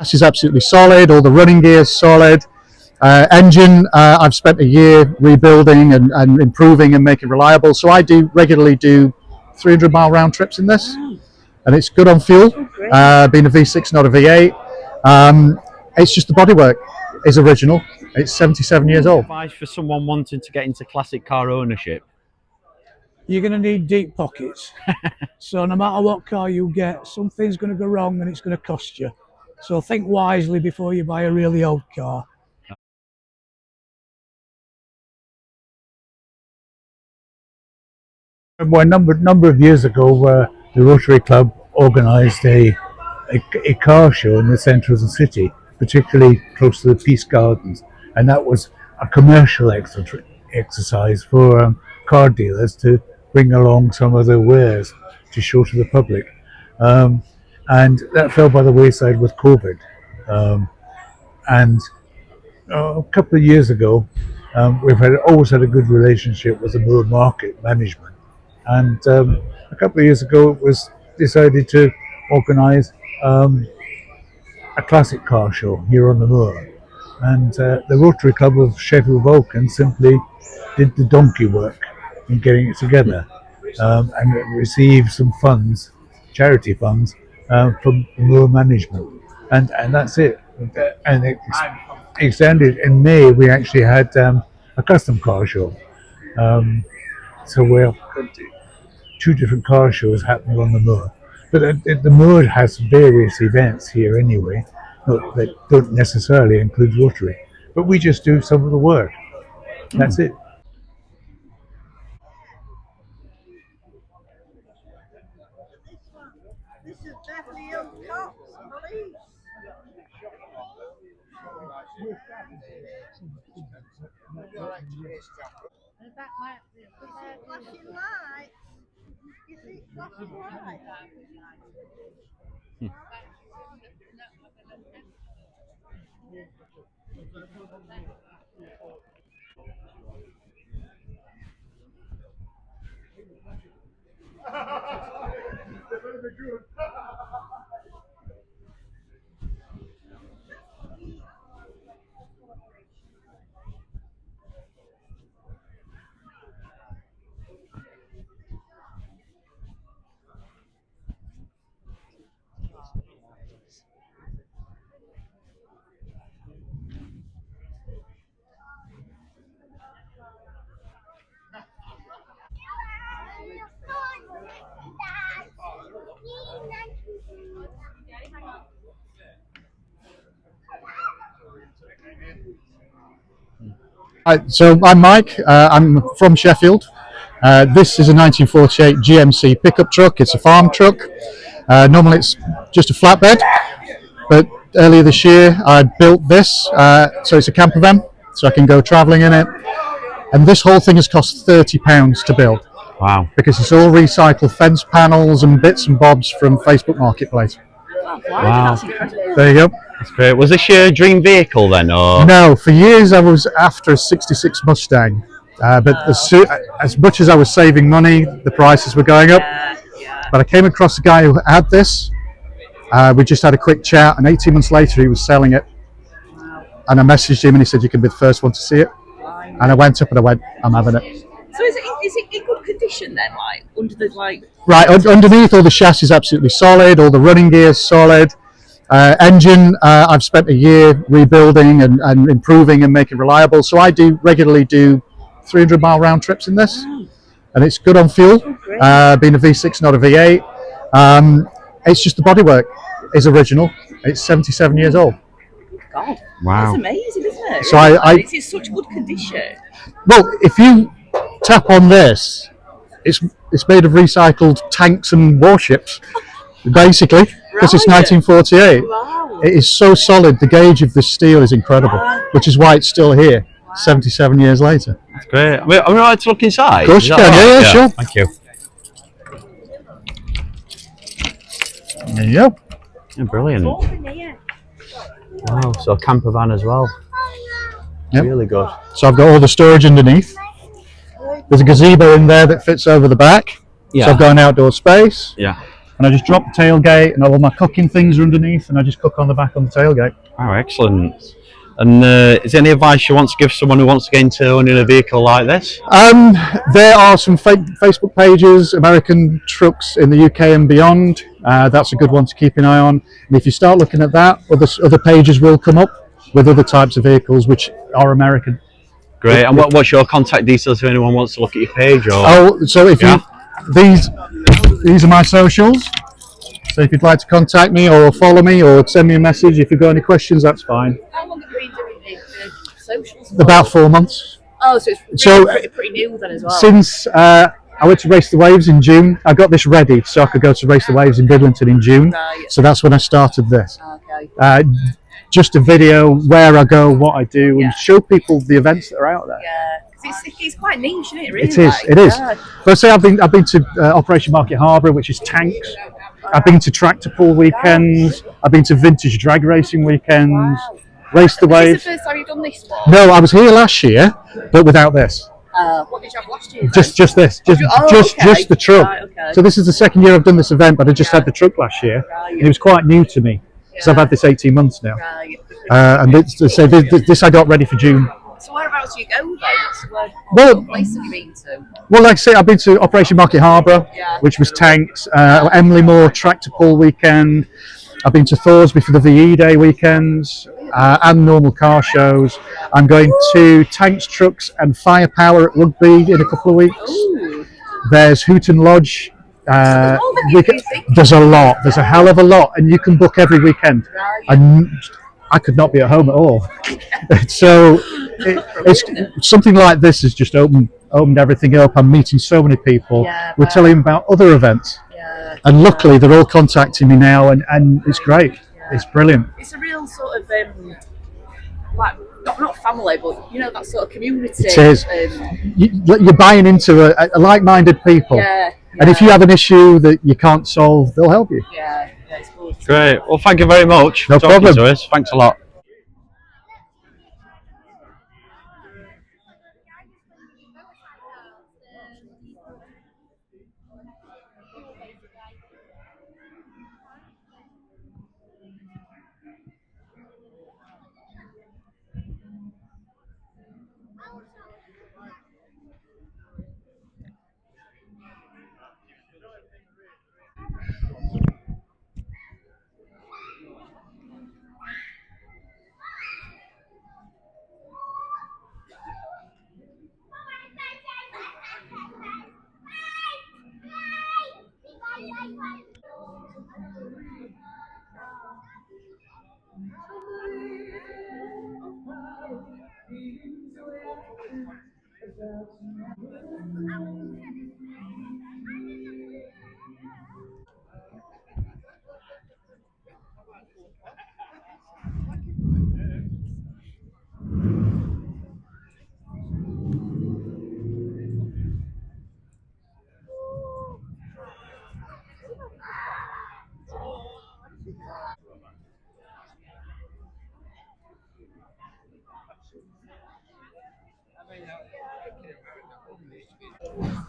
This is absolutely solid, all the running gear is solid. Engine, I've spent a year rebuilding and improving and making reliable. So I regularly do 300-mile round trips in this, and it's good on fuel. Being a V6, not a V8. It's just the bodywork is original. It's 77 years old. Advice for someone wanting to get into classic car ownership? You're going to need deep pockets. So no matter what car you get, something's going to go wrong and it's going to cost you. So think wisely before you buy a really old car. Well, a number of years ago, the Rotary Club organised a car show in the centre of the city, particularly close to the Peace Gardens, and that was a commercial exercise for car dealers to bring along some of their wares to show to the public, and that fell by the wayside with COVID. And a couple of years ago, we've always had a good relationship with the Moor Market Management. And a couple of years ago, it was decided to organise a classic car show here on the moor. And the Rotary Club of Sheffield simply did the donkey work in getting it together, and received some funds, charity funds, from the moor management. And that's it. And it extended in May. We actually had a custom car show. So we're two different car shows happening on the moor. But the moor has various events here anyway, that don't necessarily include Rotary. But we just do some of the work. That's it. This is definitely cops, police. Flashing lights. You see flashing lights. So I'm Mike, I'm from Sheffield. This is a 1948 GMC pickup truck. It's a farm truck. Normally it's just a flatbed, but earlier this year I built this, so it's a camper van, so I can go travelling in it. And this whole thing has cost £30 to build. Wow. Because it's all recycled fence panels and bits and bobs from Facebook Marketplace. Wow. There you go. That's great. Was this your dream vehicle then, or? No, for years I was after a '66 Mustang, but as much as I was saving money, the prices were going up. But I came across a guy who had this. We just had a quick chat, and 18 months later he was selling it. And I messaged him and he said, you can be the first one to see it. And I went up and I went, I'm having it. So is it in good condition then, like under the like? Right, underneath all the chassis is absolutely solid, all the running gear is solid. Engine, I've spent a year rebuilding and improving and making reliable. So I regularly do 300-mile round trips in this, and it's good on fuel. Being a V6, not a V8. It's just the bodywork is original. It's 77 years old. God, wow, that's amazing, isn't it? So it's in such good condition. Well, if you tap on this, it's made of recycled tanks and warships, basically, because it's 1948. Wow. It is so solid. The gauge of this steel is incredible, which is why it's still here 77 years later. That's great. Are we allowed to look inside? Of course you can, yeah, sure. Thank you. There you go. Yeah, brilliant. Wow, so a camper van as well. Yep. Really good. So I've got all the storage underneath. There's a gazebo in there that fits over the back. Yeah. So I've got an outdoor space. Yeah. and I just drop the tailgate, and all my cooking things are underneath, and I just cook on the back on the tailgate. Oh, excellent. And is there any advice you want to give someone who wants to get into owning a vehicle like this? There are some Facebook pages, American Trucks in the UK and beyond. That's a good one to keep an eye on. And if you start looking at that, other pages will come up with other types of vehicles which are American. Great. And what's your contact details if anyone wants to look at your page? Or? Oh, so if these are my socials. So if you'd like to contact me or follow me or send me a message if you've got any questions, that's fine. How long have you been doing the socials for? About 4 months. Oh, so it's really pretty new then as well. Since I went to Race the Waves in June, I got this ready so I could go to Race the Waves in Bidlington in June. Right. So that's when I started this. Okay. Just a video where I go, what I do, and show people the events that are out there. Yeah, it's quite niche, isn't it? Really. It is. It is. But say I've been to Operation Market Harbour, which is tanks. I've been to tractor pull weekends. I've been to vintage drag racing weekends. Race the Waves. Is this the first time you've done this one? No, I was here last year, but without this. What did you have last year? Just this. Just the truck. Right, okay. So this is the second year I've done this event, but I just had the truck last year, and it was quite new to me because I've had this 18 months now. Right. And this I got ready for June. So whereabouts do you go though? Well, what place have you been to? Well, like I say, I've been to Operation Market Harbour, which was tanks. Emily Moore tractor pull weekend. I've been to Thorsby for the VE Day weekends and normal car shows. I'm going to tanks, trucks, and firepower at Rugby in a couple of weeks. Ooh. There's Hooton Lodge. There's a lot. There's a hell of a lot, and you can book every weekend. Right. And I could not be at home at all. So it's something like this has just opened everything up. I'm meeting so many people. We're telling them about other events. And luckily they're all contacting me now, and it's great. It's brilliant. It's a real sort of like not family, but you know, that sort of community. It is. You're buying into a like-minded people. And if you have an issue that you can't solve, they'll help you. Yeah, it's good. Great. Well, thank you very much. No for talking problem. to us. Thanks a lot.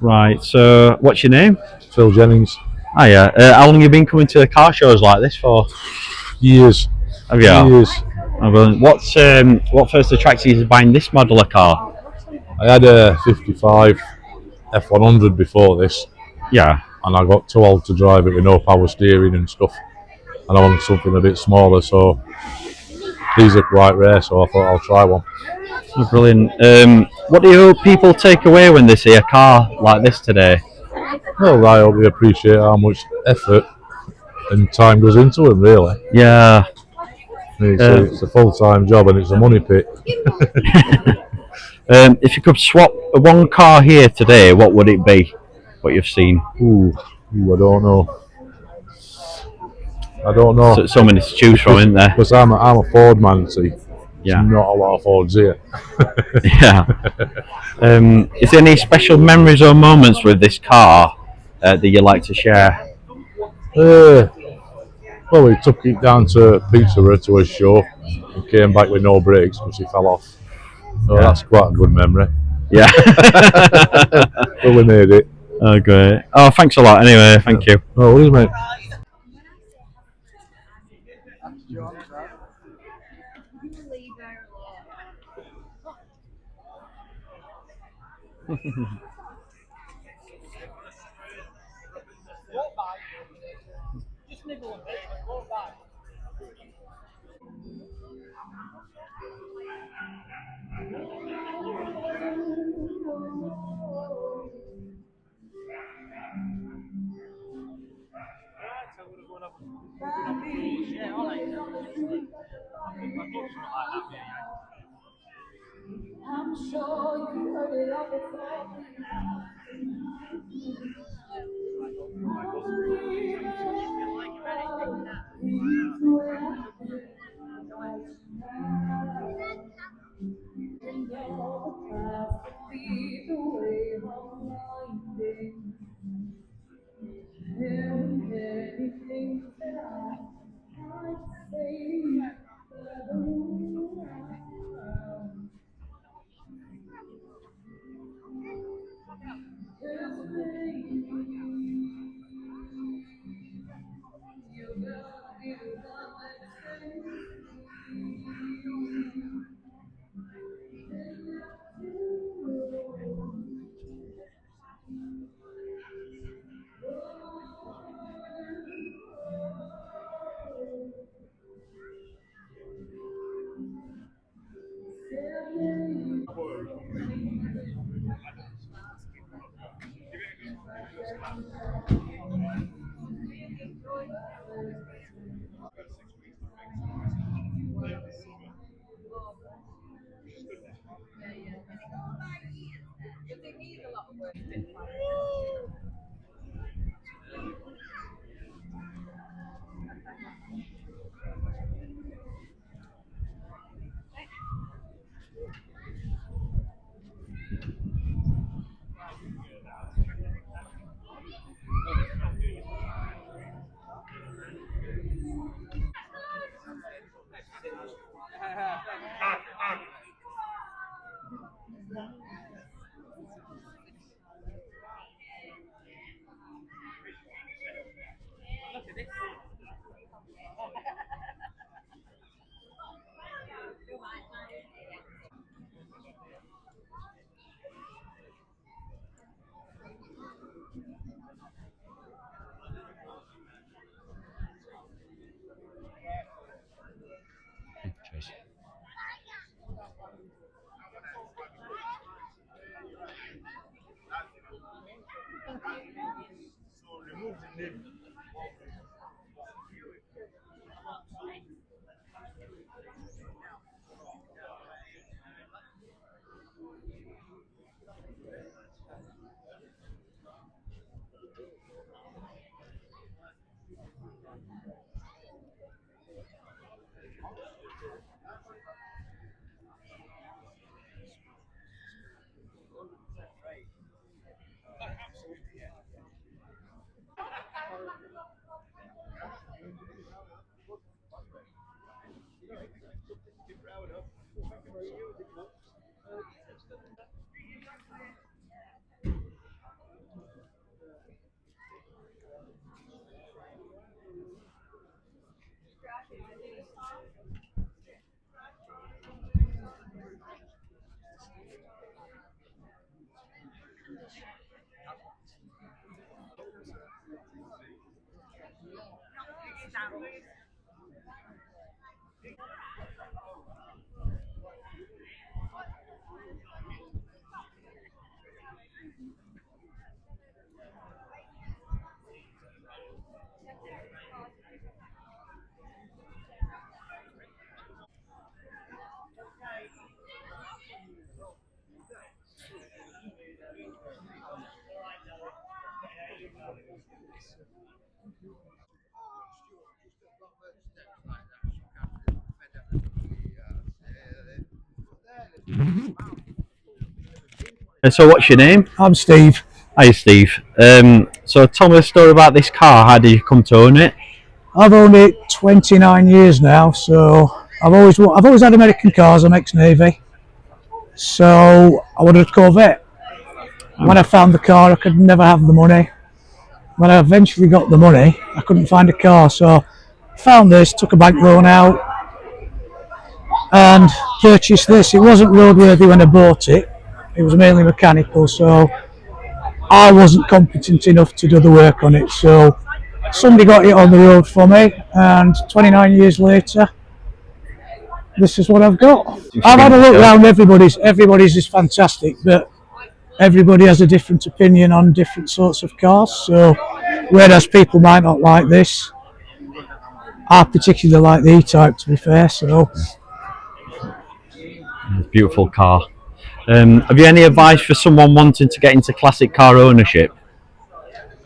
Right, so what's your name? Phil Jennings. Oh yeah. How long have you been coming to car shows like this for? Years. Have you? Years. Oh, brilliant. What first attracted you to buying this model of car? I had a 55 F100 before this. Yeah. And I got too old to drive it with no power steering and stuff. And I wanted something a bit smaller, so these are quite rare, so I thought I'll try one. Oh, brilliant. What do you hope people take away when they see a car like this today? Well, I hope they appreciate how much effort and time goes into them, really. Yeah. It's a full-time job and it's a money pit. If you could swap one car here today, what would it be? What you've seen? Ooh, I don't know. I don't know. So many to choose from, isn't there? Because I'm a Ford man, see. Yeah. Not a lot of Fords here. Yeah. Is there any special memories or moments with this car that you like to share? Well, we took it down to Peterborough to a show and came back with no brakes because he fell off. So that's quite a good memory. Yeah. But we made it. Oh, great. Oh, thanks a lot. Anyway, thank you. No worries, mate. So, what's your name? I'm Steve. Hi, Steve. So, tell me a story about this car. How did you come to own it? I've owned it 29 years now, so I've always had American cars. I'm ex-Navy, so I wanted a Corvette. When I found the car, I could never have the money. When I eventually got the money, I couldn't find a car, so I found this, took a bank loan out, and purchased this. It wasn't roadworthy when I bought it. It was mainly mechanical, so I wasn't competent enough to do the work on it. So somebody got it on the road for me, and 29 years later, this is what I've got. I've had a look around everybody's is fantastic, but everybody has a different opinion on different sorts of cars. So whereas people might not like this, I particularly like the E-Type, to be fair. So Beautiful car. Have you any advice for someone wanting to get into classic car ownership?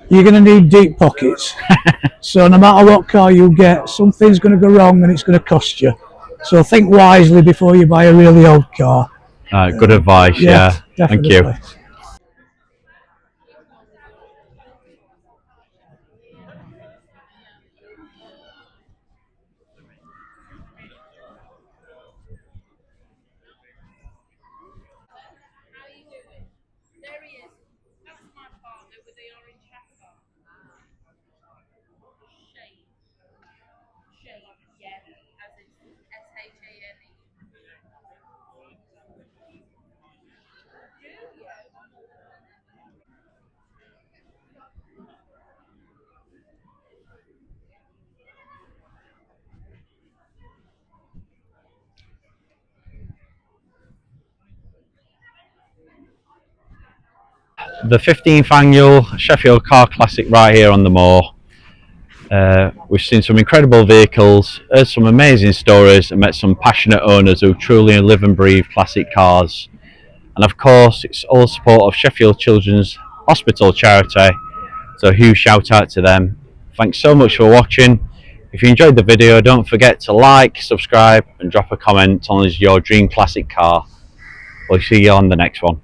you're going to need deep pockets. So no matter what car you get, something's going to go wrong and it's going to cost you. So think wisely before you buy a really old car. Good advice, yeah. Thank you. Definitely. There he is. That's my partner with the orange hat on. Shane. Shane, yeah. As in Shane. The 15th annual Sheffield Car Classic right here on the moor. We've seen some incredible vehicles, heard some amazing stories, and met some passionate owners who truly live and breathe classic cars. And of course, it's all support of Sheffield Children's Hospital charity, so a huge shout out to them. Thanks so much for watching. If you enjoyed the video, don't forget to like, subscribe and drop a comment on your dream classic car. We'll see you on the next one.